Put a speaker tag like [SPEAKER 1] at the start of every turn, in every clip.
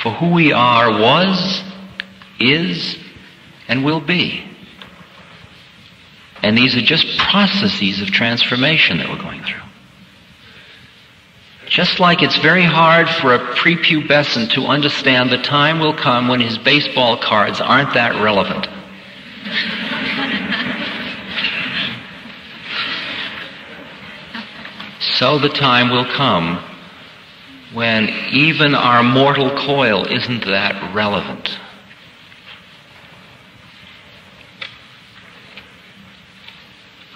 [SPEAKER 1] for who we are was, is, and will be. And these are just processes of transformation that we're going through. Just like it's very hard for a prepubescent to understand the time will come when his baseball cards aren't that relevant. So the time will come when even our mortal coil isn't that relevant.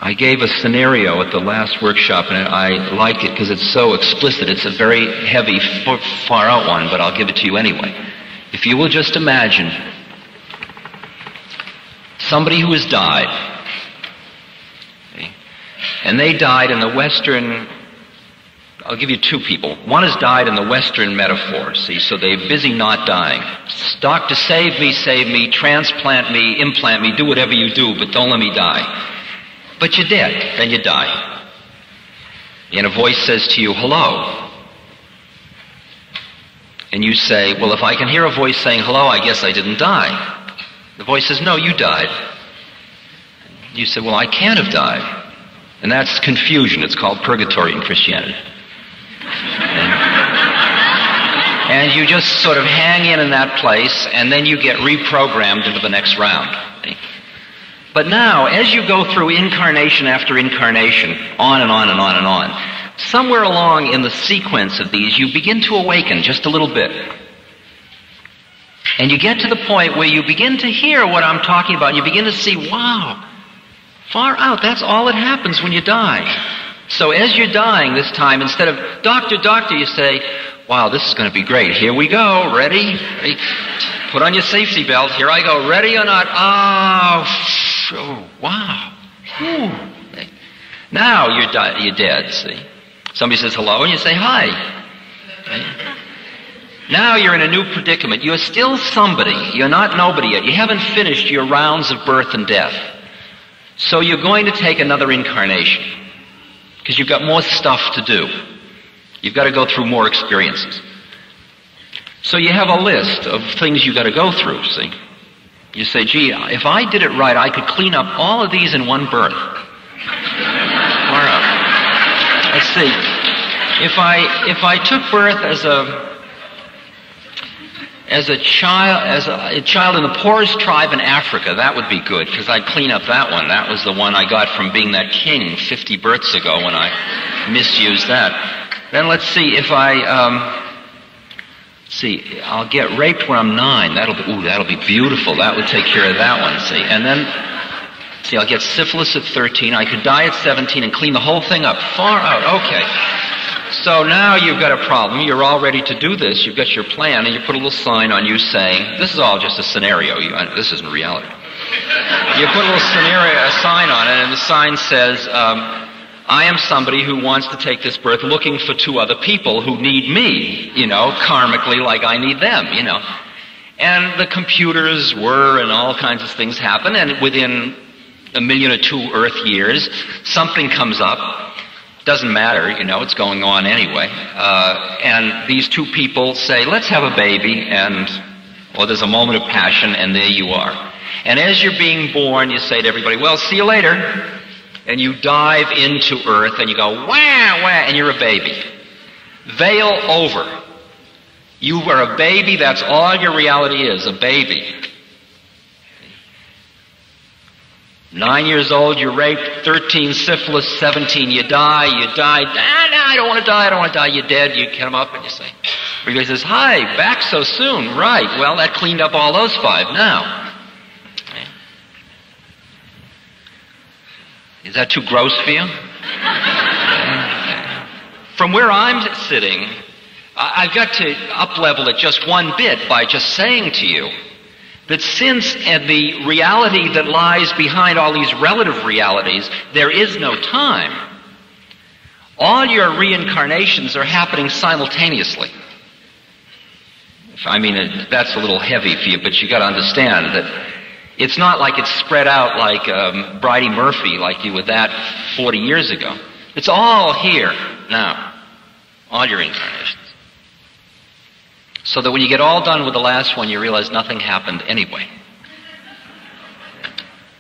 [SPEAKER 1] I gave a scenario at the last workshop, and I like it because it's so explicit. It's a very heavy, far out one, but I'll give it to you anyway. If you will just imagine somebody who has died, okay, and they died in the Western, I'll give you two people. One has died in the Western metaphor, see, so they're busy not dying. Doctor, save me, transplant me, implant me, do whatever you do, but don't let me die. But you're dead, then you die. And a voice says to you, hello. And you say, well, if I can hear a voice saying hello, I guess I didn't die. The voice says, no, you died. You say, well, I can't have died. And that's confusion. It's called purgatory in Christianity. And you just sort of hang in that place, and then you get reprogrammed into the next round. But now, as you go through incarnation after incarnation, on and on and on and on, somewhere along in the sequence of these, you begin to awaken just a little bit. And you get to the point where you begin to hear what I'm talking about, and you begin to see, wow, far out, that's all that happens when you die. So as you're dying this time, instead of, doctor, doctor, you say, wow, this is going to be great. Here we go. Ready? Ready? Put on your safety belt. Here I go. Ready or not? Oh, wow. Whew. Now you're dead, see. Somebody says hello, and you say hi. Okay? Now you're in a new predicament. You're still somebody. You're not nobody yet. You haven't finished your rounds of birth and death. So you're going to take another incarnation, because you've got more stuff to do. You've got to go through more experiences. So you have a list of things you've got to go through, see. You say, gee, if I did it right, I could clean up all of these in one birth. Far out. Let's see. If I took birth as a child in the poorest tribe in Africa, that would be good, because I'd clean up that one. That was the one I got from being that king 50 births ago when I misused that. Then let's see, if I'll get raped when I'm 9. That'll be beautiful. That would take care of that one, see. And then, see, I'll get syphilis at 13. I could die at 17 and clean the whole thing up. Far out. Okay. So now you've got a problem. You're all ready to do this. You've got your plan, and you put a little sign on you saying, this is all just a scenario. This isn't reality. You put a little sign on it, and the sign says, I am somebody who wants to take this birth looking for two other people who need me, karmically like I need them, And the computers whir and all kinds of things happen, and within 1 million or 2 Earth years, something comes up. Doesn't matter, it's going on anyway. And these two people say, let's have a baby, or there's a moment of passion, and there you are. And as you're being born, you say to everybody, well, see you later. And you dive into Earth, and you go, wah, wah, and you're a baby. Veil over. You are a baby, that's all your reality is, a baby. 9 years old, you're raped. 13, syphilis. 17, you die. No, I don't want to die. You're dead. You get them up and you say, everybody says, hi, back so soon. Right, well, that cleaned up all those 5 now. Is that too gross for you? From where I'm sitting, I've got to up-level it just one bit by just saying to you that since the reality that lies behind all these relative realities, there is no time, all your reincarnations are happening simultaneously. That's a little heavy for you, but you got to understand that it's not like it's spread out like Bridie Murphy, like you were that 40 years ago. It's all here now, all your incarnations. So that when you get all done with the last one, you realize nothing happened anyway.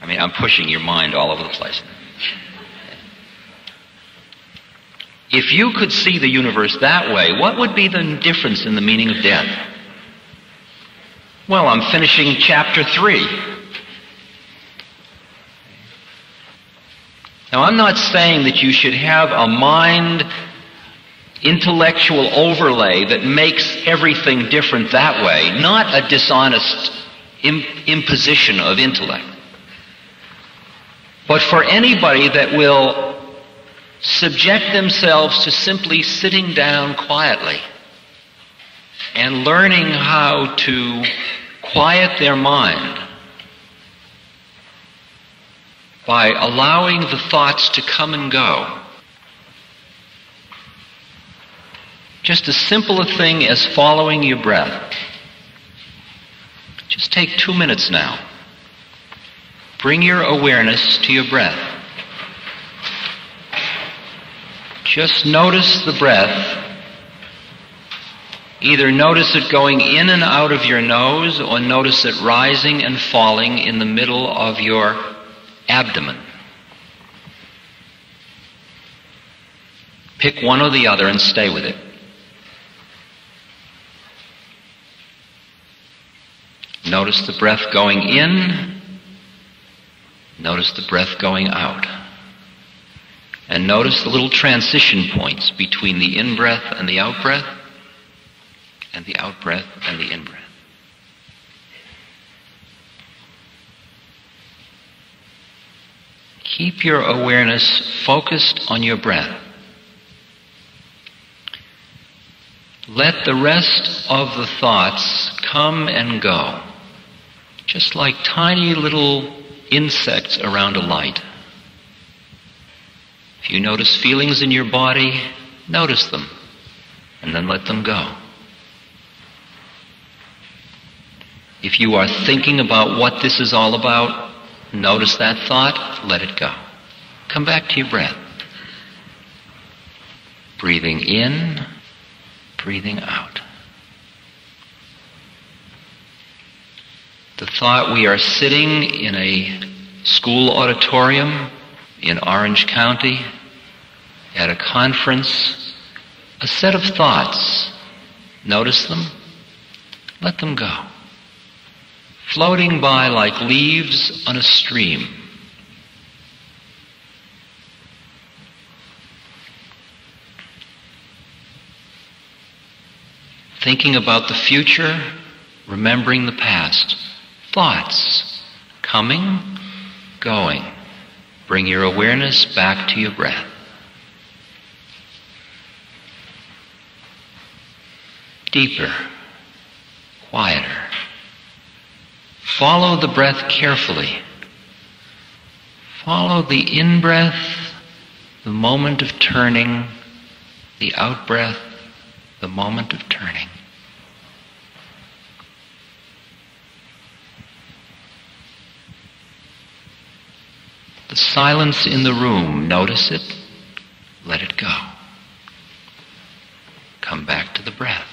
[SPEAKER 1] I mean, I'm pushing your mind all over the place. If you could see the universe that way, what would be the difference in the meaning of death? Well, I'm finishing chapter 3. Now, I'm not saying that you should have a mind intellectual overlay that makes everything different that way, not a dishonest imposition of intellect. But for anybody that will subject themselves to simply sitting down quietly and learning how to quiet their mind by allowing the thoughts to come and go. Just as simple a thing as following your breath. Just take 2 minutes now. Bring your awareness to your breath. Just notice the breath. Either notice it going in and out of your nose, or notice it rising and falling in the middle of your abdomen. Pick one or the other and stay with it. Notice the breath going in. Notice the breath going out. And notice the little transition points between the in-breath and the out-breath, and the out-breath and the in-breath. Keep your awareness focused on your breath. Let the rest of the thoughts come and go, just like tiny little insects around a light. If you notice feelings in your body, notice them, and then let them go. If you are thinking about what this is all about, notice that thought, let it go. Come back to your breath. Breathing in, breathing out. The thought: we are sitting in a school auditorium in Orange County at a conference, a set of thoughts. Notice them, let them go. Floating by like leaves on a stream. Thinking about the future, remembering the past. Thoughts coming, going. Bring your awareness back to your breath. Deeper, quieter. Follow the breath carefully. Follow the in-breath, the moment of turning, the out-breath, the moment of turning. The silence in the room, notice it, let it go. Come back to the breath.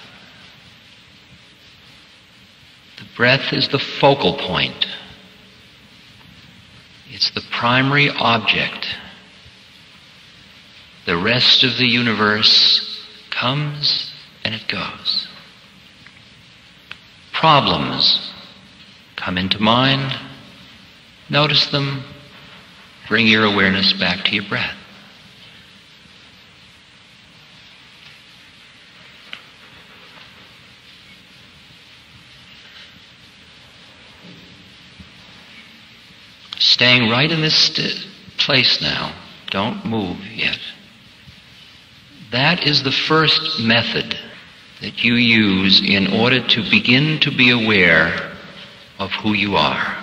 [SPEAKER 1] The breath is the focal point. It's the primary object. The rest of the universe comes and it goes. Problems come into mind. Notice them. Bring your awareness back to your breath. Staying right in this place now. Don't move yet. That is the first method that you use in order to begin to be aware of who you are.